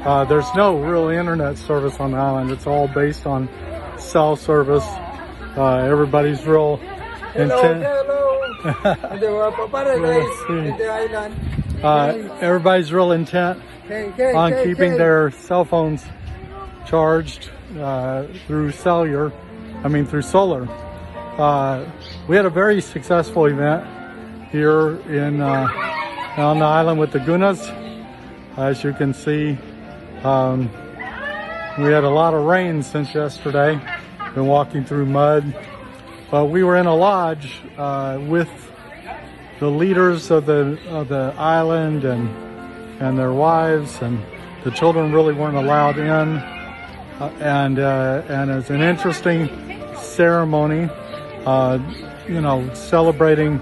There's no real internet service on the island. It's all based on cell service. Everybody's real intent. Everybody's real intent on keeping their cell phones charged through solar. We had a very successful event here on the island with the Gunas. As you can see, we had a lot of rain since yesterday. Been walking through mud, but we were in a lodge with the leaders of the island and their wives, and the children really weren't allowed in. And it's an interesting ceremony, celebrating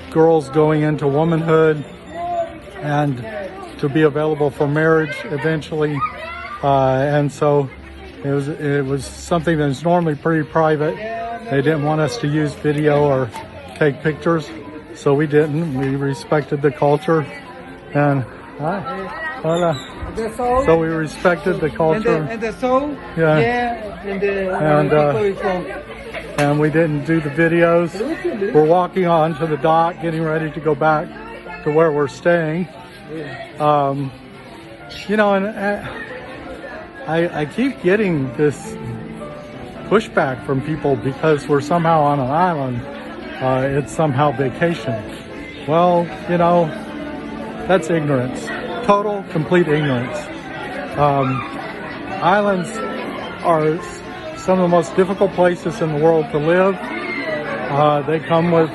girls going into womanhood and to be available for marriage eventually. And so it was something that's normally pretty private. They didn't want us to use video or take pictures, so we didn't. We respected the culture, and so we respected the culture. And the soul, and we didn't do the videos. We're walking on to the dock, getting ready to go back to where we're staying. I keep getting this pushback from people because we're somehow on an island. It's somehow vacation. Well, that's ignorance. Total, complete ignorance. Islands are some of the most difficult places in the world to live. They come with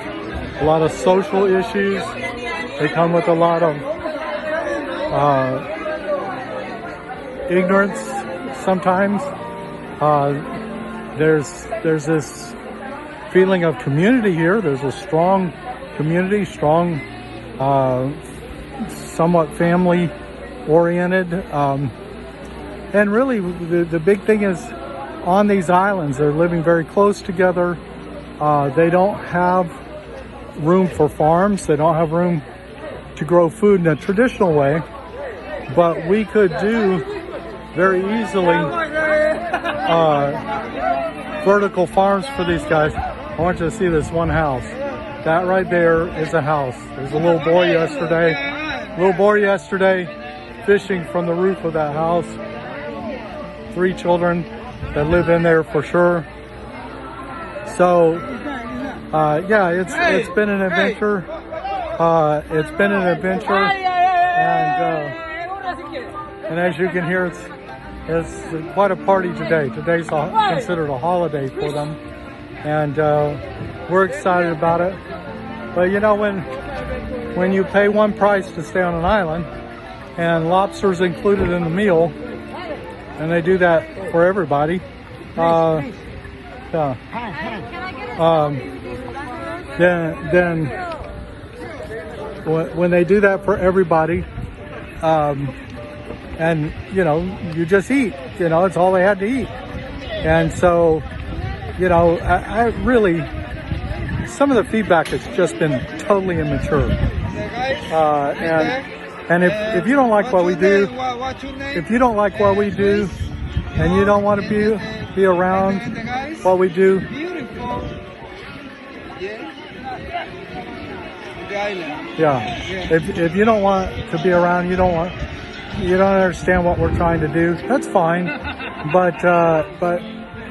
a lot of social issues. They come with a lot of ignorance sometimes. There's this feeling of community here. There's a strong community, strong, somewhat family oriented. And really the big thing is on these islands, they're living very close together. They don't have room for farms. They don't have room to grow food in a traditional way, but we could do very easily vertical farms for these guys. I want you to see this one house. That right there is a house. There's a little boy yesterday fishing from the roof of that house. 3 children that live in there for sure. So it's been an adventure. And as you can hear, it's quite a party today. Today's considered a holiday for them, and we're excited about it. But when you pay one price to stay on an island, and lobster's included in the meal, and they do that for everybody, then when they do that for everybody, and you just eat, it's all they had to eat. And so I really, some of the feedback has just been totally immature. And if you don't like what we do, and you don't want to be around what we do, if you don't want to be around, you don't understand what we're trying to do, that's fine. But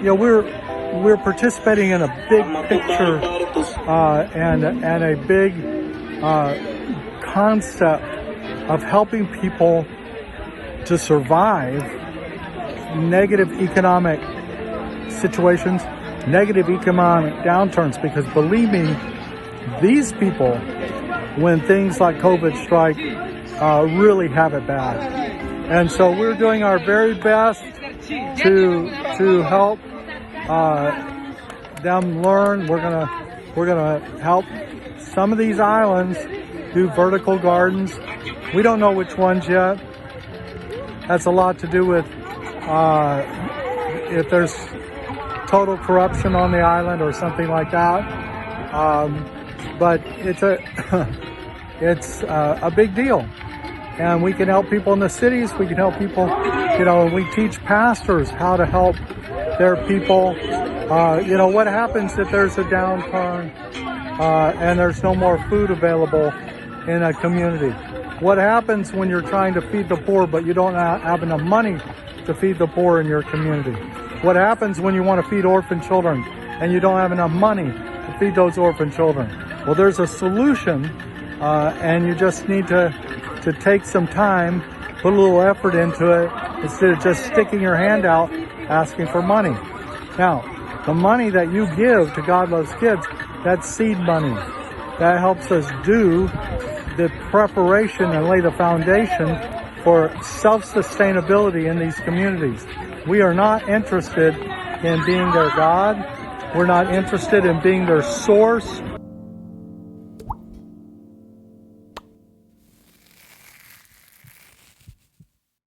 we're participating in a big picture and a big concept of helping people to survive negative economic situations, negative economic downturns, because believe me, these people, when things like COVID strike, really have it bad. And so we're doing our very best to help them learn. We're gonna help some of these islands do vertical gardens. We don't know which ones yet. That's a lot to do with if there's total corruption on the island or something like that. But it's a big deal. And we can help people in the cities. We can help people, we teach pastors how to help their people. What happens if there's a downturn and there's no more food available in a community? What happens when you're trying to feed the poor but you don't have enough money to feed the poor in your community? What happens when you want to feed orphan children and you don't have enough money to feed those orphan children? Well, there's a solution, and you just need to take some time, put a little effort into it, instead of just sticking your hand out asking for money. Now, the money that you give to God Loves Kids, that's seed money. That helps us do the preparation and lay the foundation for self-sustainability in these communities. We are not interested in being their God. We're not interested in being their source.